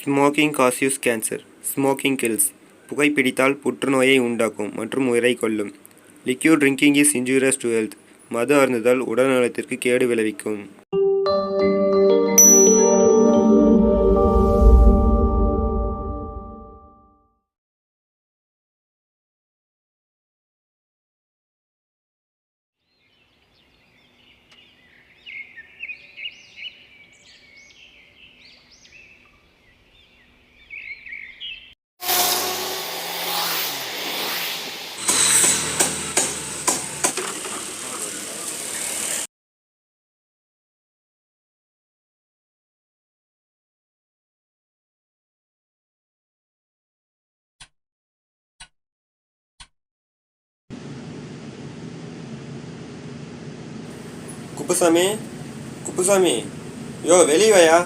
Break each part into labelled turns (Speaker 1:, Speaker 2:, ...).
Speaker 1: Smoking causes cancer. Smoking kills. புகைப்பிடித்தால் புற்றுநோயை உண்டாக்கும் மற்றும் உயிரை கொல்லும். Liquid drinking is injurious to health. மது அருந்துதல் உடல்நலத்திற்கு கேடு விளைவிக்கும். குப்புசாமி, குப்புசாமி, யோ வெளியே வாயா.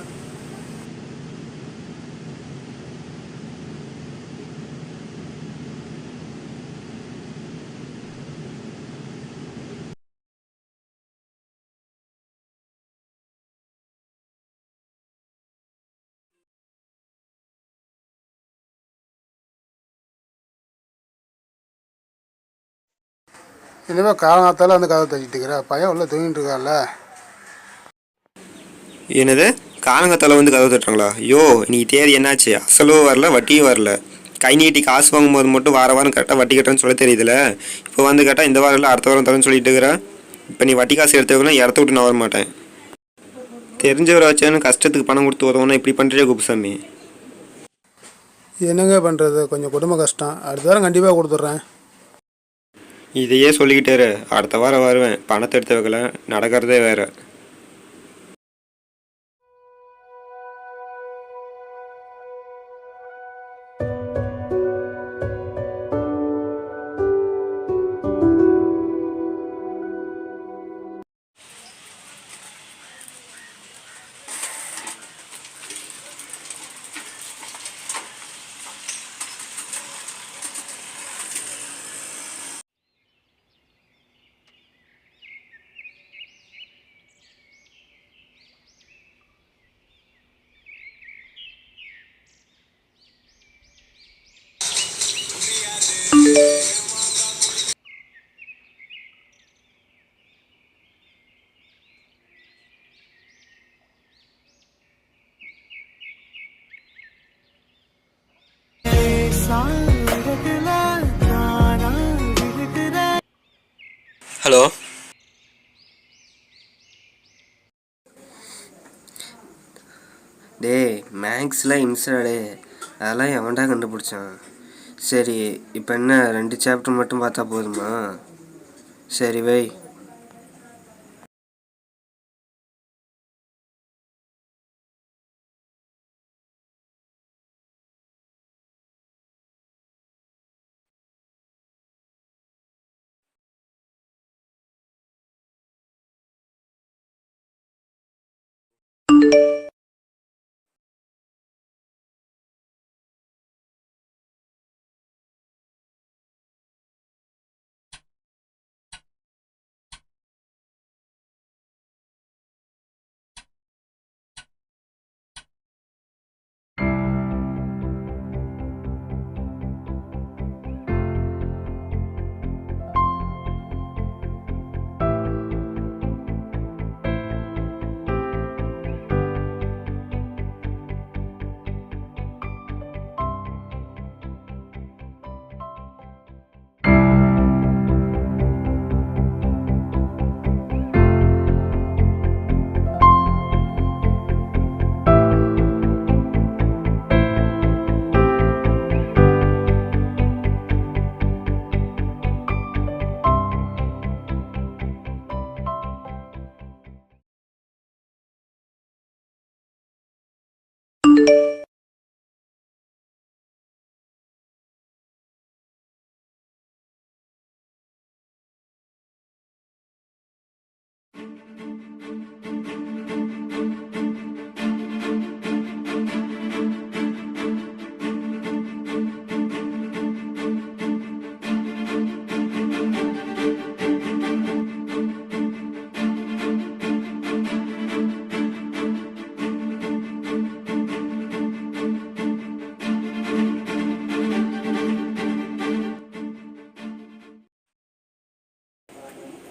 Speaker 2: இனிமேல் காலங்காத்தால வந்து கதை தட்டிட்டு இருக்கிற பையன் உள்ள தூங்கிட்டு இருக்கான்ல.
Speaker 1: என்னது, காலங்கத்தால வந்து கதவு தட்டுறாங்களா? யோ, நீ தேதி என்னாச்சு? அசலும் வரல, வட்டியும் வரல. கை நீட்டி காசு வாங்கும்போது மட்டும் வாரம் கரெக்டாக வட்டி கட்டுறேன்னு சொல்ல தெரியுதுல. இப்போ வந்து கேட்டால் இந்த வாரம் இல்லை அடுத்த வாரம் தரேன்னு சொல்லிட்டு இருக்கிற. இப்போ நீ வட்டி காசு எடுத்துக்கலாம், இடத்த விட்டு நான் வர மாட்டேன். தெரிஞ்சவரை வச்சானு கஷ்டத்துக்கு பணம் கொடுத்து உதவுனா இப்படி பண்ணுறியா குப்புசாமி?
Speaker 2: என்னங்க பண்ணுறது, கொஞ்சம் குடும்ப கஷ்டம். அடுத்த வாரம் கண்டிப்பாக கொடுத்துட்றேன்.
Speaker 1: இதையே சொல்லிக்கிட்டே இரு. அடுத்த வாரம் வருவேன், பணத்தை எடுத்து வைக்கல, நடக்கிறதே வேறு. ஹலோ. டேய், மேக்ஸில் இம்சடே, அதெல்லாம் எவன்டா கண்டுபிடிச்சான்? சரி, இப்போ என்ன 2 சாப்டர் மட்டும் பார்த்தா போதுமா? சரி வை.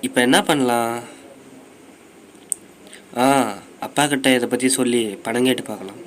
Speaker 3: இப்போ என்ன பண்ணலாம்? ஆ, அப்பா கிட்ட இதை பற்றி சொல்லி பணம் கேட்டு பார்க்கலாம்.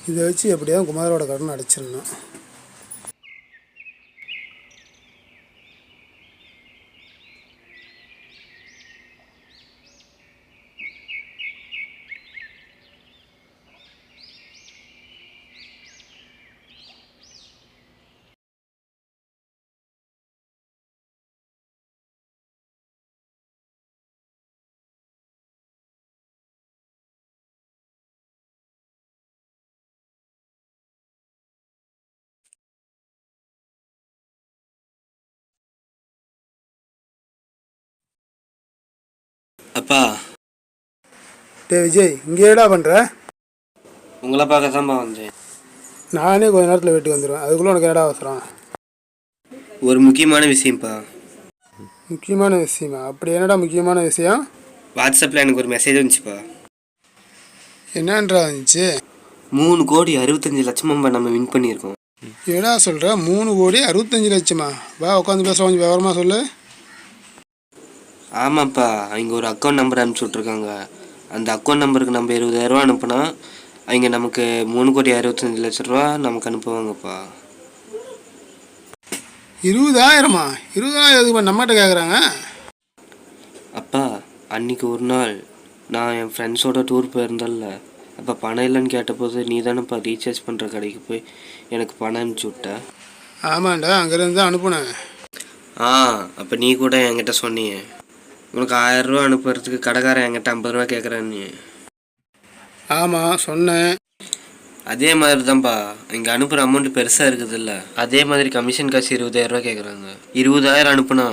Speaker 2: இதை வச்சு எப்படியாவது குமாரோட கடன் அடைச்சிடணும்.
Speaker 3: அப்பா,
Speaker 2: விஜய், இங்கே என்னடா பண்ணுற?
Speaker 3: உங்களை பார்க்க தான்ப்பா வந்தேன்.
Speaker 2: நானே கொஞ்ச நேரத்தில் வீட்டுக்கு வந்துடுவேன். அதுக்குள்ளே உனக்கு என்னடா அவசரம்?
Speaker 3: ஒரு முக்கியமான விஷயம்ப்பா.
Speaker 2: முக்கியமான விஷயமா? அப்படி என்னடா முக்கியமான விஷயம்?
Speaker 3: வாட்ஸ்அப்பில் எனக்கு ஒரு மெசேஜ் வந்துச்சுப்பா.
Speaker 2: என்னன்றா வந்துச்சு?
Speaker 3: 3,65,00,000 நம்ம வின் பண்ணியிருக்கோம்.
Speaker 2: என்னடா சொல்கிற? 3,65,00,000? வா உட்காந்து பேச, கொஞ்சம் விவரமாக சொல்லு.
Speaker 3: ஆமாப்பா, அவங்க ஒரு அக்கௌண்ட் நம்பர் அனுப்பிச்சி விட்ருக்காங்க. அந்த அக்கௌண்ட் நம்பருக்கு நம்ம 20,000 அனுப்புனா அவங்க நமக்கு 3,65,00,000 நமக்கு அனுப்புவாங்கப்பா.
Speaker 2: 20,000மா? 20,000 எதுக்கு நம்மகிட்ட கேட்குறாங்க?
Speaker 3: அப்பா, அன்றைக்கி ஒரு நாள் நான் என் ஃப்ரெண்ட்ஸோட டூர் போயிருந்தேன்ல, அப்போ பணம் இல்லைன்னு கேட்டபோது நீ தானேப்பா ரீசார்ஜ் பண்ணுற கடைக்கு போய் எனக்கு பணம் அனுப்பிச்சி விட்ட.
Speaker 2: ஆமாண்டா, அங்கேருந்து தான் அனுப்புனேன்.
Speaker 3: அப்போ நீ கூட என்கிட்ட சொன்னியே உனக்கு 1000 ரூபா அனுப்புறதுக்கு கடைக்காரன் என்கிட்ட 50 ரூபா கேட்குறான்னு.
Speaker 2: ஆமாம் சொன்னேன்.
Speaker 3: அதே மாதிரி தான்ப்பா, இங்கே அனுப்புகிற அமௌண்ட் பெருசாக இருக்குது இல்லை, அதே மாதிரி கமிஷன் காசு 20,000 ரூபா கேட்குறாங்க. 20,000 அனுப்புனா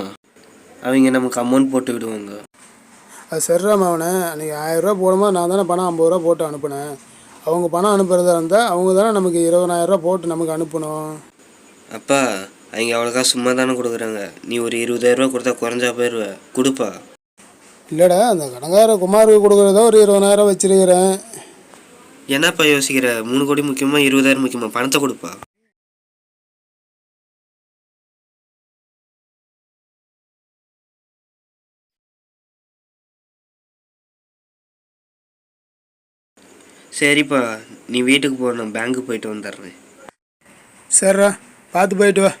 Speaker 3: அவங்க நமக்கு அமௌண்ட் போட்டு விடுவாங்க.
Speaker 2: அது சரிடாம, அவனை அன்றைக்கி 1000 ரூபா போடும்போது நான் தானே பணம் 50 ரூபா போட்டு அனுப்புனேன். அவங்க பணம் அனுப்புறதா இருந்தால் அவங்க தானே நமக்கு 20,000 ரூபா போட்டு நமக்கு அனுப்பணும்.
Speaker 3: அப்பா, அவங்க அவ்வளோக்கா சும்மா தானே கொடுக்குறாங்க. நீ ஒரு 20,000 ரூபா கொடுத்தா குறைஞ்சா போயிடுவ, கொடுப்பா.
Speaker 2: இல்லைடா, அந்த கணக்கார குமாருக்கு கொடுக்குறதோ ஒரு 20,000 வச்சிருக்கிறேன்.
Speaker 3: என்னப்பா யோசிக்கிற? 3 கோடி முக்கியமாக 20,000 முக்கியமாக? பணத்தை கொடுப்பா. சரிப்பா, நீ வீட்டுக்கு போ, நான் பேங்க்குக்கு போயிட்டு வந்துடுறேன்.
Speaker 2: சரிடா, பார்த்து போயிட்டு வா.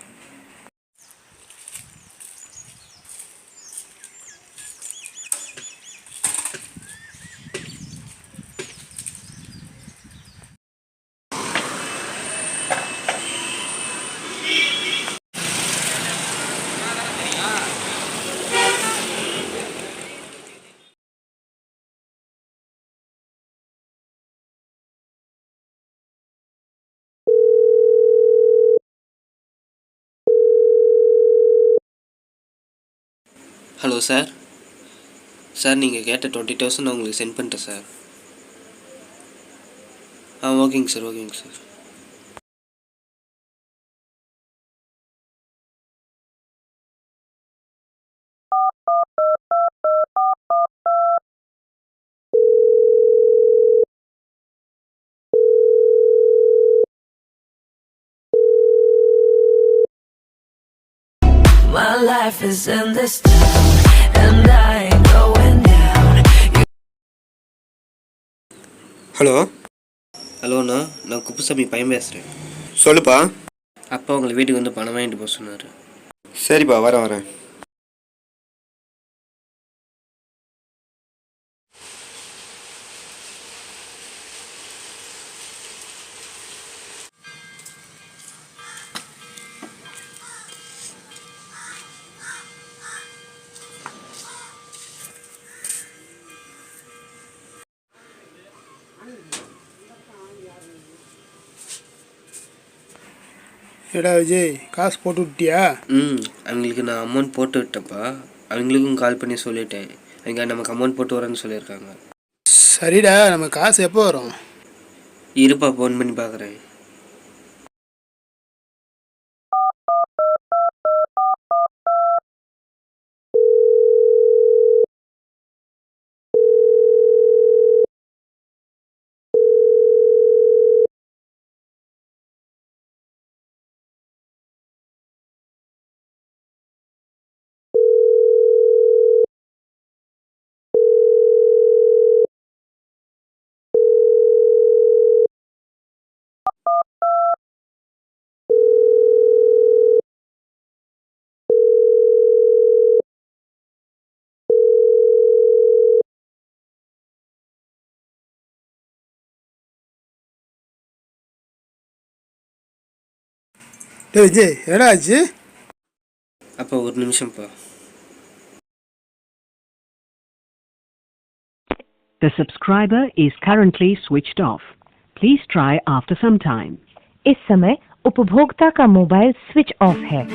Speaker 3: Hello sir. சார் நீங்கள் கேட்ட 20,000 நான் உங்களுக்கு சென்ட் பண்ணிட்டேன் சார். ஓகேங்க சார், ஓகேங்க sir.
Speaker 4: My life is in this town, and I ain't going down.
Speaker 1: Hello,
Speaker 3: ஹலோண்ணா, நான் குப்புசாமி பையன் பேசுகிறேன்.
Speaker 1: சொல்லுப்பா.
Speaker 3: அப்பா உங்களை வீட்டுக்கு வந்து பணம் வாங்கிட்டு போக சொன்னார்.
Speaker 1: சரிப்பா, வரேன்.
Speaker 2: ஏடா விஜய், காசு போட்டு விட்டியா?
Speaker 3: அவங்களுக்கு நான் அமௌண்ட் போட்டு விட்டேன்ப்பா. அவங்களுக்கும் கால் பண்ணி சொல்லிட்டேன். அவங்க நமக்கு அமௌண்ட் போட்டு வரேன்னு சொல்லியிருக்காங்க.
Speaker 2: சரிடா, நம்ம காசு எப்போ வரும்?
Speaker 3: இருப்பா, ஃபோன் பண்ணி பார்க்குறேன்.
Speaker 2: டே விஜய், என்னடா ஆச்சு?
Speaker 3: அப்போ ஒரு நிமிஷம்ப்பா.
Speaker 5: The subscriber is currently switched off. Please try after some time.
Speaker 6: इस समय उपभोक्ता का मोबाइल स्विच ऑफ है।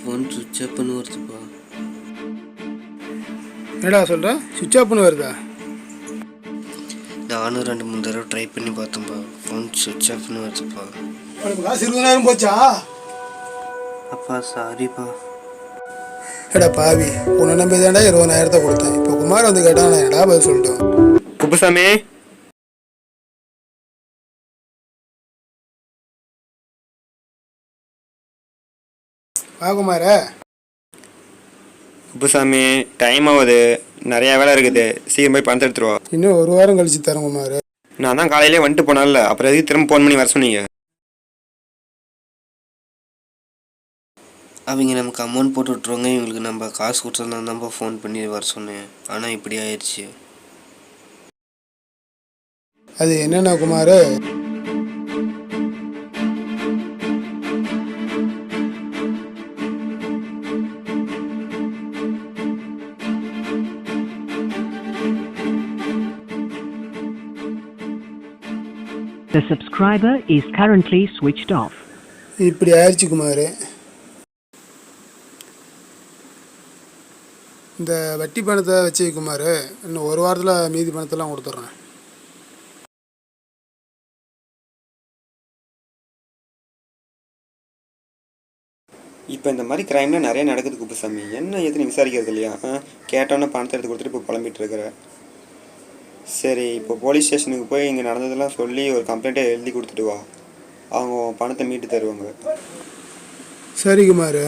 Speaker 3: ஃபோன் சுவிட்ச் ஆஃப்னு வருதுப்பா.
Speaker 2: என்னடா சொல்கிற? சுவிட்ச் ஆஃப்னு வருதா?
Speaker 3: நானும் 2-3 தடவை ட்ரை பண்ணி பார்த்தேன்ப்பா. ஃபோன் சுவிட்ச் ஆஃப்னு வருதுப்பா.
Speaker 2: உனக்கு காசு 20,000 போச்சா?
Speaker 3: அப்பா சாரிப்பா.
Speaker 2: ஏடா பாவி, உன்னை நம்பி தாண்டா 20,000 கொடுத்தேன். இப்போ குமார் வந்து கேட்டா நான் என்னடா பதில் சொல்லிட்டோம்?
Speaker 1: குப்புசாமி,
Speaker 2: வா குமார.
Speaker 1: குப்புசாமி, டைம் ஆகுது, நிறையா வேலை இருக்குது, சீக்கிரம் போய் பணத்தை எடுத்துருவா.
Speaker 2: இன்னும் 1 வாரம் கழிச்சு தரேன் குமார்.
Speaker 1: நான் தான் காலையிலே வந்துட்டு போனால, அப்புறம் எதுக்கு திரும்ப ஃபோன் பண்ணி வர சொன்னீங்க?
Speaker 3: அவங்க நமக்கு அமௌண்ட் போட்டு விட்ருவாங்க, இவங்களுக்கு நம்ம காசு கொடுத்தா தான்ப்பா ஃபோன் பண்ணி வர சொன்னேன். ஆனால் இப்படி ஆயிடுச்சு.
Speaker 2: அது என்னென்ன Kumar?
Speaker 5: The subscriber is currently switched off.
Speaker 2: இப்படி ஆயிடுச்சு குமார். இந்த வட்டி பணத்தை வச்சு குமார், இன்னும் 1 வாரத்தில் மீதி பணத்தெல்லாம் கொடுத்துட்றேன்.
Speaker 1: இப்போ இந்த மாதிரி கிரைம்லாம் நிறைய நடக்குது குப்புசாமி. என்ன எதுன்னு விசாரிக்கிறது இல்லையா? கேட்டோன்னே பணத்தை எடுத்து கொடுத்துட்டு இப்போ புலம்பிட்டு இருக்கிற. சரி, இப்போ போலீஸ் ஸ்டேஷனுக்கு போய் இங்கே நடந்ததெல்லாம் சொல்லி ஒரு கம்ப்ளைண்ட்டை எழுதி கொடுத்துட்டு வா. அவங்க பணத்தை மீட்டு தருவாங்க.
Speaker 2: சரி குமார்.